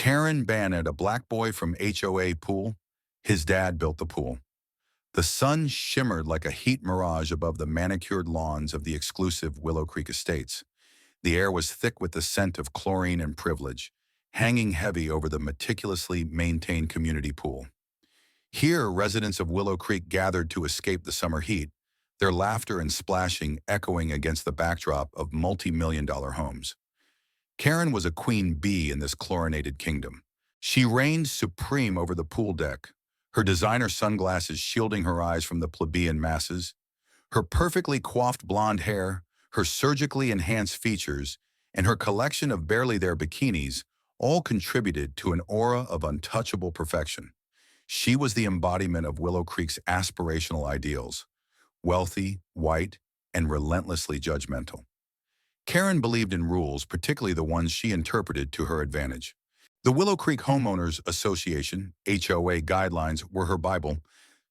Karen Bannett, a black boy from HOA pool, his dad built the pool. The sun shimmered like a heat mirage above the manicured lawns of the exclusive Willow Creek Estates. The air was thick with the scent of chlorine and privilege, hanging heavy over the meticulously maintained community pool. Here, residents of Willow Creek gathered to escape the summer heat, their laughter and splashing echoing against the backdrop of multi-million-dollar homes. Karen was a queen bee in this chlorinated kingdom. She reigned supreme over the pool deck, her designer sunglasses shielding her eyes from the plebeian masses. Her perfectly coiffed blonde hair, her surgically enhanced features, and her collection of barely there bikinis all contributed to an aura of untouchable perfection. She was the embodiment of Willow Creek's aspirational ideals, wealthy, white, and relentlessly judgmental. Karen believed in rules, particularly the ones she interpreted to her advantage. The Willow Creek Homeowners Association, HOA guidelines were her Bible,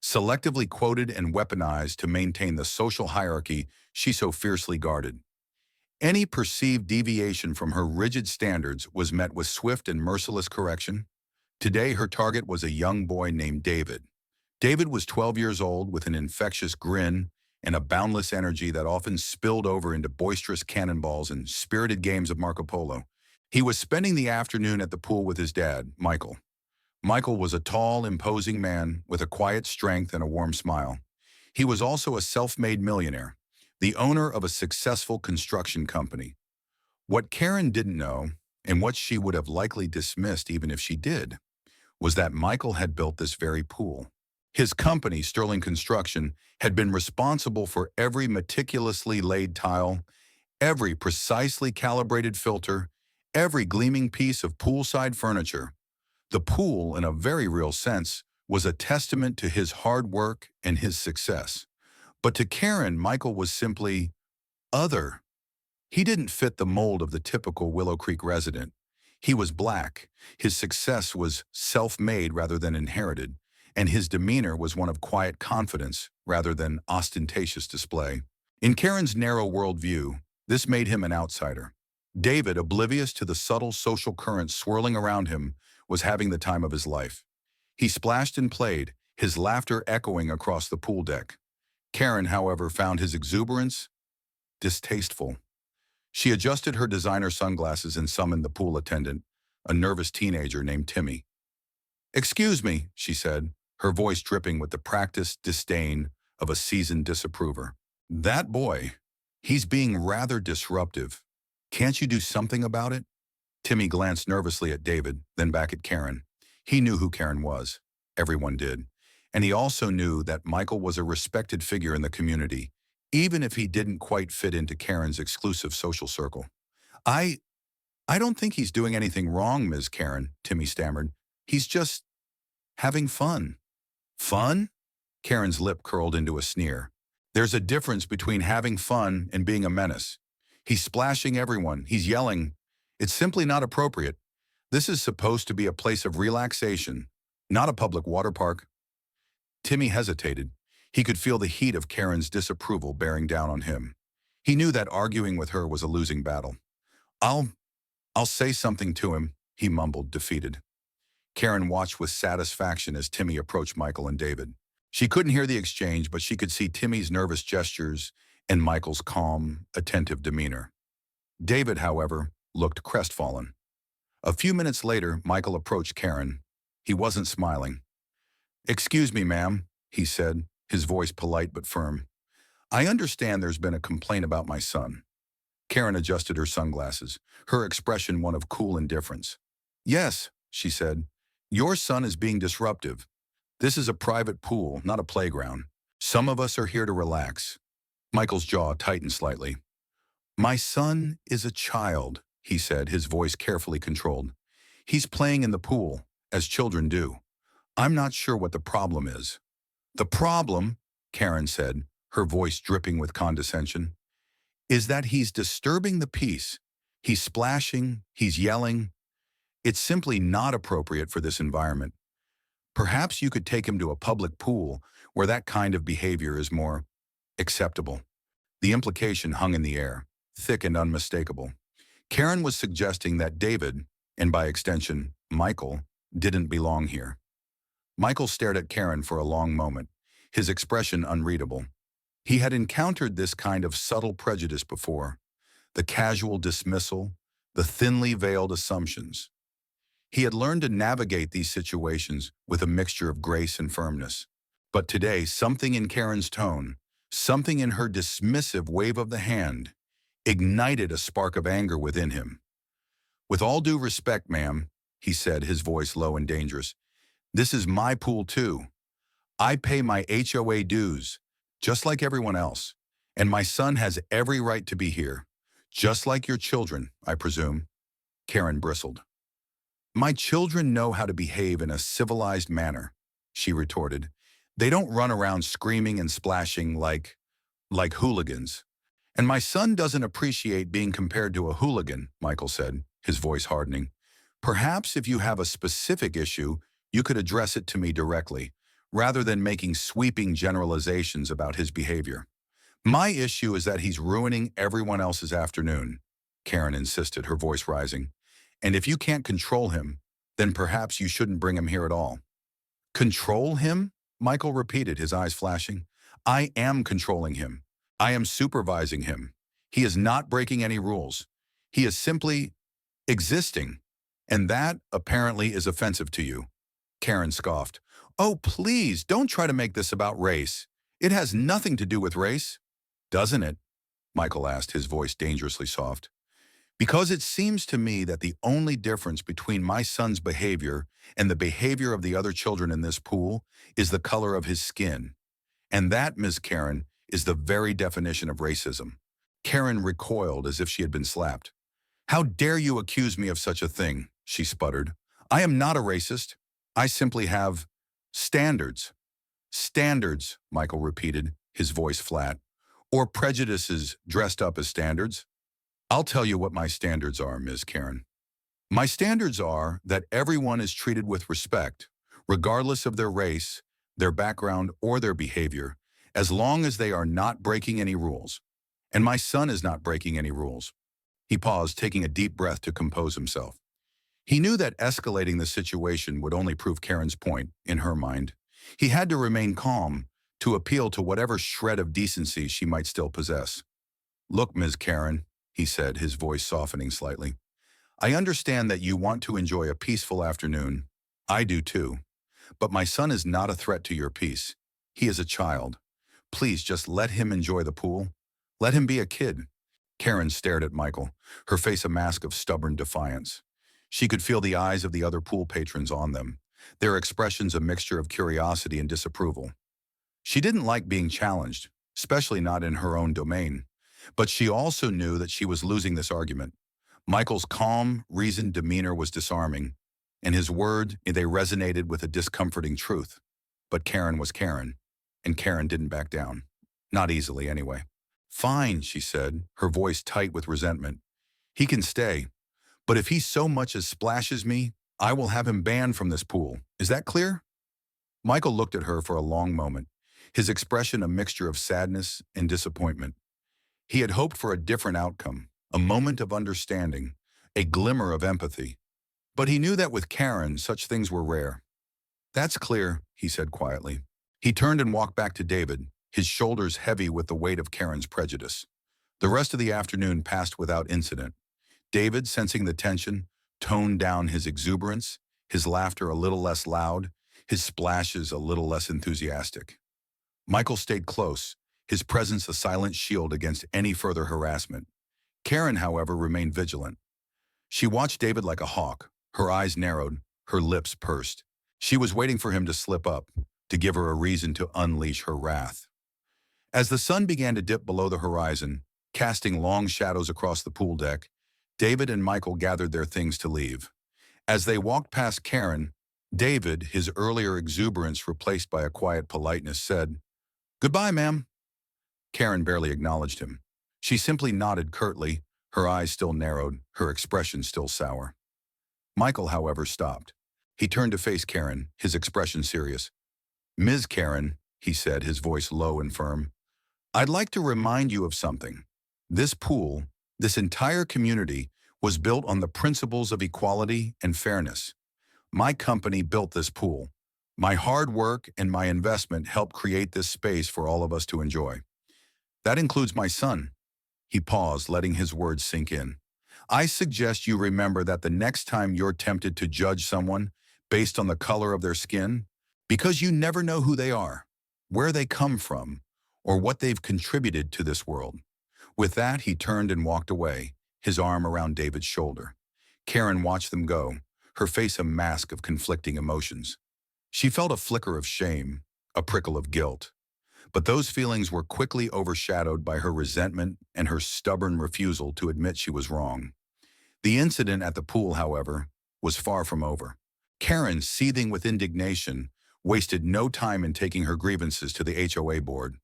selectively quoted and weaponized to maintain the social hierarchy she so fiercely guarded. Any perceived deviation from her rigid standards was met with swift and merciless correction. Today, her target was a young boy named David. David was 12 years old with an infectious grin and a boundless energy that often spilled over into boisterous cannonballs and spirited games of Marco Polo. He was spending the afternoon at the pool with his dad, Michael. Michael was a tall, imposing man with a quiet strength and a warm smile. He was also a self-made millionaire, the owner of a successful construction company. What Karen didn't know, and what she would have likely dismissed even if she did, was that Michael had built this very pool. His company, Sterling Construction, had been responsible for every meticulously laid tile, every precisely calibrated filter, every gleaming piece of poolside furniture. The pool, in a very real sense, was a testament to his hard work and his success. But to Karen, Michael was simply other. He didn't fit the mold of the typical Willow Creek resident. He was black, his success was self-made rather than inherited, and his demeanor was one of quiet confidence rather than ostentatious display. In Karen's narrow worldview, this made him an outsider. David, oblivious to the subtle social currents swirling around him, was having the time of his life. He splashed and played, his laughter echoing across the pool deck. Karen, however, found his exuberance distasteful. She adjusted her designer sunglasses and summoned the pool attendant, a nervous teenager named Timmy. "Excuse me," she said, her voice dripping with the practiced disdain of a seasoned disapprover. "That boy, he's being rather disruptive. Can't you do something about it?" Timmy glanced nervously at David, then back at Karen. He knew who Karen was. Everyone did. And he also knew that Michael was a respected figure in the community, even if he didn't quite fit into Karen's exclusive social circle. I don't think he's doing anything wrong, Ms. Karen," Timmy stammered. "He's just having fun." "Fun?" Karen's lip curled into a sneer. "There's a difference between having fun and being a menace. He's splashing everyone. He's yelling. It's simply not appropriate. This is supposed to be a place of relaxation, not a public water park." Timmy hesitated. He could feel the heat of Karen's disapproval bearing down on him. He knew that arguing with her was a losing battle. I'll say something to him," he mumbled, defeated. Karen watched with satisfaction as Timmy approached Michael and David. She couldn't hear the exchange, but she could see Timmy's nervous gestures and Michael's calm, attentive demeanor. David, however, looked crestfallen. A few minutes later, Michael approached Karen. He wasn't smiling. "Excuse me, ma'am," he said, his voice polite but firm. "I understand there's been a complaint about my son." Karen adjusted her sunglasses, her expression one of cool indifference. "Yes," she said, "your son is being disruptive. This is a private pool, not a playground. Some of us are here to relax." Michael's jaw tightened slightly. "My son is a child," he said, his voice carefully controlled. "He's playing in the pool, as children do. I'm not sure what the problem is." "The problem," Karen said, her voice dripping with condescension, "is that he's disturbing the peace. He's splashing, he's yelling. It's simply not appropriate for this environment. Perhaps you could take him to a public pool where that kind of behavior is more acceptable." The implication hung in the air, thick and unmistakable. Karen was suggesting that David, and by extension, Michael didn't belong here. Michael stared at Karen for a long moment, his expression unreadable. He had encountered this kind of subtle prejudice before, the casual dismissal, the thinly veiled assumptions. He had learned to navigate these situations with a mixture of grace and firmness. But today, something in Karen's tone, something in her dismissive wave of the hand, ignited a spark of anger within him. "With all due respect, ma'am," he said, his voice low and dangerous, "this is my pool too. I pay my HOA dues, just like everyone else, and my son has every right to be here, just like your children, I presume." Karen bristled. "My children know how to behave in a civilized manner," she retorted. "They don't run around screaming and splashing like hooligans. And my son doesn't appreciate being compared to a hooligan," Michael said, his voice hardening. "Perhaps if you have a specific issue, you could address it to me directly, rather than making sweeping generalizations about his behavior." "My issue is that he's ruining everyone else's afternoon," Karen insisted, her voice rising. "And if you can't control him, then perhaps you shouldn't bring him here at all." "Control him?" Michael repeated, his eyes flashing. "I am controlling him. I am supervising him. He is not breaking any rules. He is simply existing. And that, apparently, is offensive to you." Karen scoffed. "Oh, please, don't try to make this about race. It has nothing to do with race." "Doesn't it?" Michael asked, his voice dangerously soft. "Because it seems to me that the only difference between my son's behavior and the behavior of the other children in this pool is the color of his skin. And that, Ms. Karen, is the very definition of racism." Karen recoiled as if she had been slapped. "How dare you accuse me of such a thing?" she sputtered. "I am not a racist. I simply have standards." "Standards," Michael repeated, his voice flat. "Or prejudices dressed up as standards." "I'll tell you what my standards are, Ms. Karen. My standards are that everyone is treated with respect, regardless of their race, their background, or their behavior, as long as they are not breaking any rules. And my son is not breaking any rules." He paused, taking a deep breath to compose himself. He knew that escalating the situation would only prove Karen's point, in her mind. He had to remain calm, to appeal to whatever shred of decency she might still possess. "Look, Ms. Karen," he said, his voice softening slightly. "I understand that you want to enjoy a peaceful afternoon. I do too. But my son is not a threat to your peace. He is a child. Please just let him enjoy the pool. Let him be a kid." Karen stared at Michael, her face a mask of stubborn defiance. She could feel the eyes of the other pool patrons on them, their expressions a mixture of curiosity and disapproval. She didn't like being challenged, especially not in her own domain. But she also knew that she was losing this argument. Michael's calm, reasoned demeanor was disarming, and his words, they resonated with a discomforting truth. But Karen was Karen, and Karen didn't back down. Not easily, anyway. "Fine," she said, her voice tight with resentment. "He can stay. But if he so much as splashes me, I will have him banned from this pool. Is that clear?" Michael looked at her for a long moment, his expression a mixture of sadness and disappointment. He had hoped for a different outcome, a moment of understanding, a glimmer of empathy. But he knew that with Karen, such things were rare. "That's clear," he said quietly. He turned and walked back to David, his shoulders heavy with the weight of Karen's prejudice. The rest of the afternoon passed without incident. David, sensing the tension, toned down his exuberance, his laughter a little less loud, his splashes a little less enthusiastic. Michael stayed close, his presence a silent shield against any further harassment. Karen, however, remained vigilant. She watched David like a hawk, her eyes narrowed, her lips pursed. She was waiting for him to slip up, to give her a reason to unleash her wrath. As the sun began to dip below the horizon, casting long shadows across the pool deck, David and Michael gathered their things to leave. As they walked past Karen, David, his earlier exuberance replaced by a quiet politeness, said, "Goodbye, ma'am." Karen barely acknowledged him. She simply nodded curtly, her eyes still narrowed, her expression still sour. Michael, however, stopped. He turned to face Karen, his expression serious. "Ms. Karen," he said, his voice low and firm, "I'd like to remind you of something. This pool, this entire community, was built on the principles of equality and fairness. My company built this pool. My hard work and my investment helped create this space for all of us to enjoy. That includes my son." He paused, letting his words sink in. "I suggest you remember that the next time you're tempted to judge someone based on the color of their skin, because you never know who they are, where they come from, or what they've contributed to this world." With that, he turned and walked away, his arm around David's shoulder. Karen watched them go, her face a mask of conflicting emotions. She felt a flicker of shame, a prickle of guilt. But those feelings were quickly overshadowed by her resentment and her stubborn refusal to admit she was wrong. The incident at the pool, however, was far from over. Karen, seething with indignation, wasted no time in taking her grievances to the HOA board.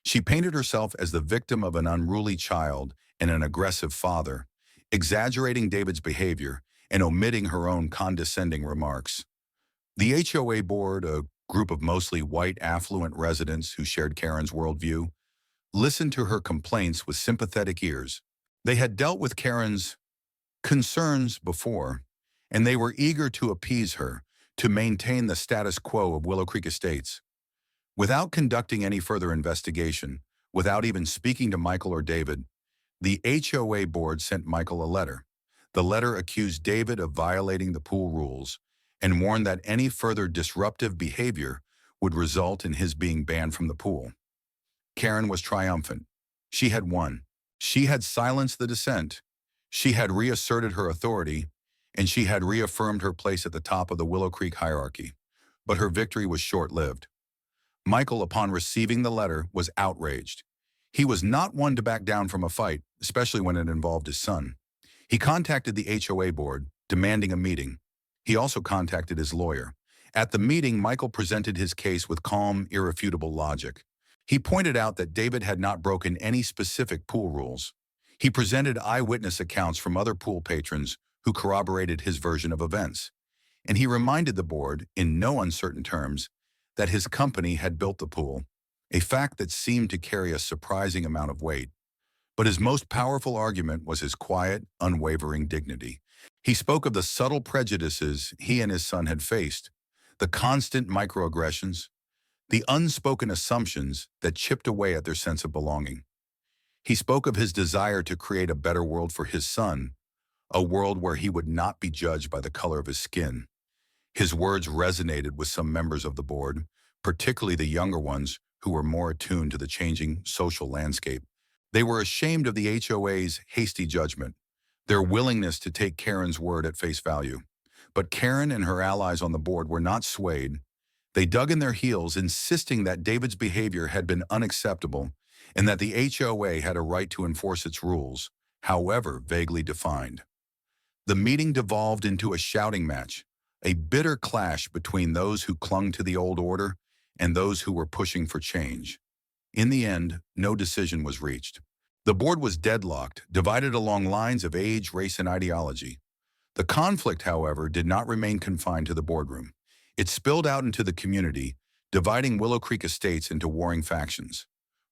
She painted herself as the victim of an unruly child and an aggressive father, exaggerating David's behavior and omitting her own condescending remarks. The HOA board, a group of mostly white affluent residents who shared Karen's worldview, listened to her complaints with sympathetic ears. They had dealt with Karen's concerns before, and they were eager to appease her, to maintain the status quo of Willow Creek Estates. Without conducting any further investigation, without even speaking to Michael or David, the HOA board sent Michael a letter. The letter accused David of violating the pool rules and warned that any further disruptive behavior would result in his being banned from the pool. Karen was triumphant. She had won. She had silenced the dissent. She had reasserted her authority, and she had reaffirmed her place at the top of the Willow Creek hierarchy. But her victory was short-lived. Michael, upon receiving the letter, was outraged. He was not one to back down from a fight, especially when it involved his son. He contacted the HOA board, demanding a meeting. He also contacted his lawyer. At the meeting, Michael presented his case with calm, irrefutable logic. He pointed out that David had not broken any specific pool rules. He presented eyewitness accounts from other pool patrons who corroborated his version of events. And he reminded the board, in no uncertain terms, that his company had built the pool, a fact that seemed to carry a surprising amount of weight. But his most powerful argument was his quiet, unwavering dignity. He spoke of the subtle prejudices he and his son had faced, the constant microaggressions, the unspoken assumptions that chipped away at their sense of belonging. He spoke of his desire to create a better world for his son, a world where he would not be judged by the color of his skin. His words resonated with some members of the board, particularly the younger ones who were more attuned to the changing social landscape. They were ashamed of the HOA's hasty judgment, their willingness to take Karen's word at face value. But Karen and her allies on the board were not swayed. They dug in their heels, insisting that David's behavior had been unacceptable and that the HOA had a right to enforce its rules, however vaguely defined. The meeting devolved into a shouting match, a bitter clash between those who clung to the old order and those who were pushing for change. In the end, no decision was reached. The board was deadlocked, divided along lines of age, race, and ideology. The conflict, however, did not remain confined to the boardroom. It spilled out into the community, dividing Willow Creek Estates into warring factions.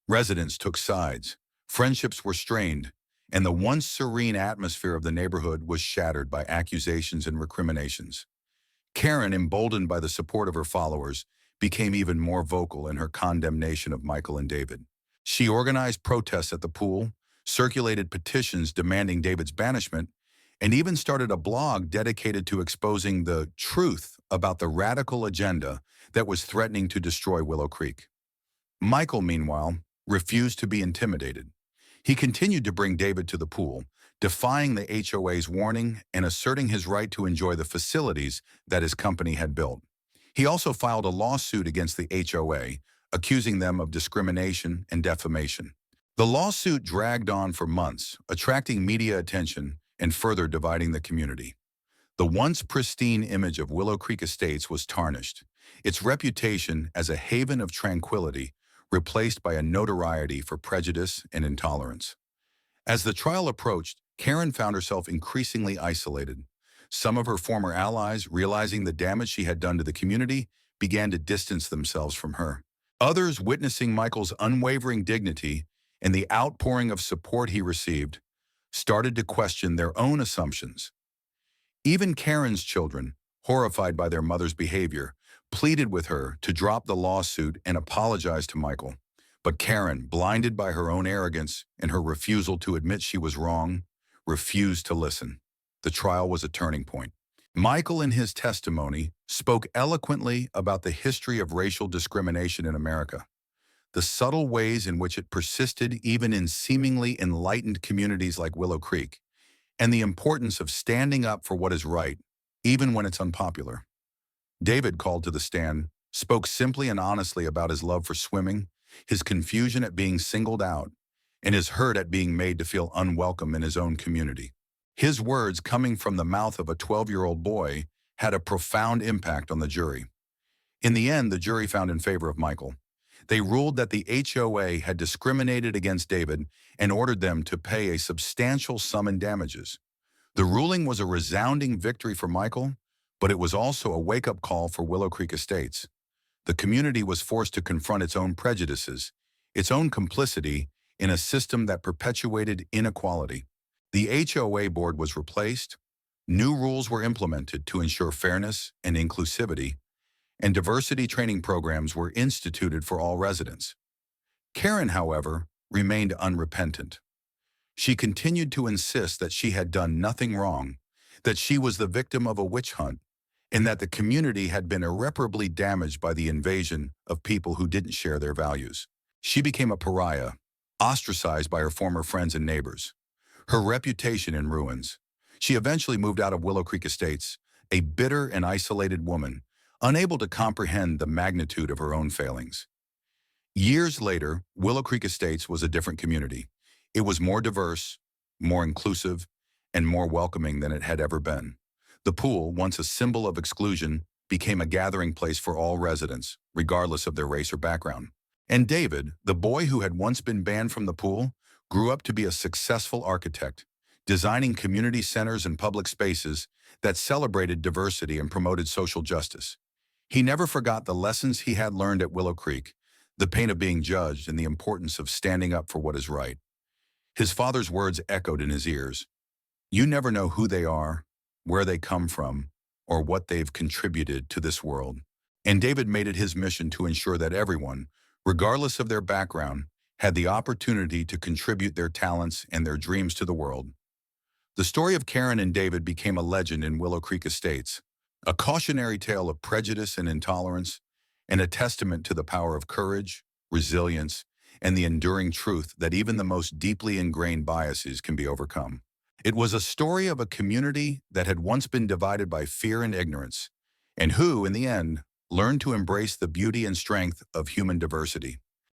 Residents took sides, friendships were strained, and the once serene atmosphere of the neighborhood was shattered by accusations and recriminations. Karen, emboldened by the support of her followers, became even more vocal in her condemnation of Michael and David. She organized protests at the pool, circulated petitions demanding David's banishment, and even started a blog dedicated to exposing the truth about the radical agenda that was threatening to destroy Willow Creek. Michael, meanwhile, refused to be intimidated. He continued to bring David to the pool, defying the HOA's warning and asserting his right to enjoy the facilities that his company had built. He also filed a lawsuit against the HOA, accusing them of discrimination and defamation. The lawsuit dragged on for months, attracting media attention and further dividing the community. The once pristine image of Willow Creek Estates was tarnished, its reputation as a haven of tranquility replaced by a notoriety for prejudice and intolerance. As the trial approached, Karen found herself increasingly isolated. Some of her former allies, realizing the damage she had done to the community, began to distance themselves from her. Others, witnessing Michael's unwavering dignity and the outpouring of support he received, started to question their own assumptions. Even Karen's children, horrified by their mother's behavior, pleaded with her to drop the lawsuit and apologize to Michael. But Karen, blinded by her own arrogance and her refusal to admit she was wrong, refused to listen. The trial was a turning point. Michael, in his testimony, spoke eloquently about the history of racial discrimination in America, the subtle ways in which it persisted even in seemingly enlightened communities like Willow Creek, and the importance of standing up for what is right, even when it's unpopular. David, called to the stand, spoke simply and honestly about his love for swimming, his confusion at being singled out, and his hurt at being made to feel unwelcome in his own community. His words, coming from the mouth of a 12-year-old boy, had a profound impact on the jury. In the end, the jury found in favor of Michael. They ruled that the HOA had discriminated against David and ordered them to pay a substantial sum in damages. The ruling was a resounding victory for Michael, but it was also a wake-up call for Willow Creek Estates. The community was forced to confront its own prejudices, its own complicity in a system that perpetuated inequality. The HOA board was replaced, new rules were implemented to ensure fairness and inclusivity, and diversity training programs were instituted for all residents. Karen, however, remained unrepentant. She continued to insist that she had done nothing wrong, that she was the victim of a witch hunt, and that the community had been irreparably damaged by the invasion of people who didn't share their values. She became a pariah, ostracized by her former friends and neighbors, her reputation in ruins. She eventually moved out of Willow Creek Estates, a bitter and isolated woman, unable to comprehend the magnitude of her own failings. Years later, Willow Creek Estates was a different community. It was more diverse, more inclusive, and more welcoming than it had ever been. The pool, once a symbol of exclusion, became a gathering place for all residents, regardless of their race or background. And David, the boy who had once been banned from the pool, grew up to be a successful architect, designing community centers and public spaces that celebrated diversity and promoted social justice. He never forgot the lessons he had learned at Willow Creek, the pain of being judged and the importance of standing up for what is right. His father's words echoed in his ears. You never know who they are, where they come from, or what they've contributed to this world. And David made it his mission to ensure that everyone, regardless of their background, had the opportunity to contribute their talents and their dreams to the world. The story of Karen and David became a legend in Willow Creek Estates, a cautionary tale of prejudice and intolerance, and a testament to the power of courage, resilience, and the enduring truth that even the most deeply ingrained biases can be overcome. It was a story of a community that had once been divided by fear and ignorance, and who, in the end, learned to embrace the beauty and strength of human diversity.